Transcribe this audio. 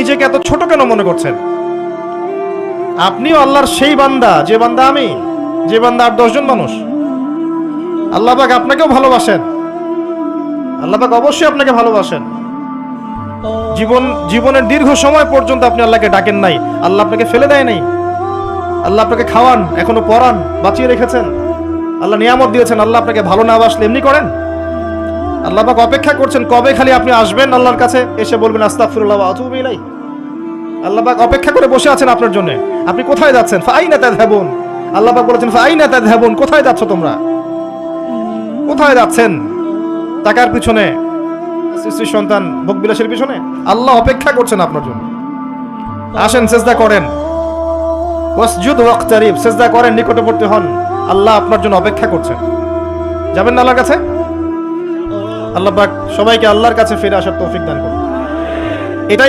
নিজেকে এত ছোট কেন মনে করছেন? আপনিও আল্লাহর সেই বান্দা, যে বান্দা আমি, যে বান্দা আর 10 জন মানুষ। আল্লাহ পাক আপনাকেও ভালোবাসেন, আল্লাহ পাক অবশ্যই আপনাকে ভালোবাসেন। জীবনের দীর্ঘ সময় পর্যন্ত আপনি আল্লাহকে ডাকেন নাই, আল্লাহ আপনাকে ফেলে দেয় নাই। আল্লাহ আপনাকে খাওয়ান, এখনো পরান, বাঁচিয়ে রেখেছেন, আল্লাহ নিয়ামত দিয়েছেন। আল্লাহ আপনাকে ভালো না বাসলে এমনি করেন? আল্লাহ পাক অপেক্ষা করছেন কবে খালি আপনি আসবেন আল্লাহর কাছে, এসে বলবেন আস্তাগফিরুল্লাহ ওয়া আতুবু ইলাইহি। আল্লাহ পাক অপেক্ষা করে বসে আছেন আপনার জন্য। আপনি কোথায় যাচ্ছেন? ফাআইনা তাযহাবুন। আল্লাহ পাক বলেছেন ফাআইনা তাযহাবুন, কোথায় যাচ্ছ তোমরা? কোথায় যাচ্ছেন? টাকার পিছনে, স্ত্রীর সন্তান, ভোগবিলাসের পিছনে? আল্লাহ অপেক্ষা করছেন আপনার জন্য। আসেন, সিজদা করেন, ওয়াসজুদ ওয়াকতারিব, সিজদা করেন, নিকটবর্তী হন। আল্লাহ আপনার জন্য অপেক্ষা করছেন। যাবেন না আল্লাহর কাছে? আল্লাহ পাক সবাইকে আল্লাহর কাছে ফিরে আসার তৌফিক দান করুন। এটাই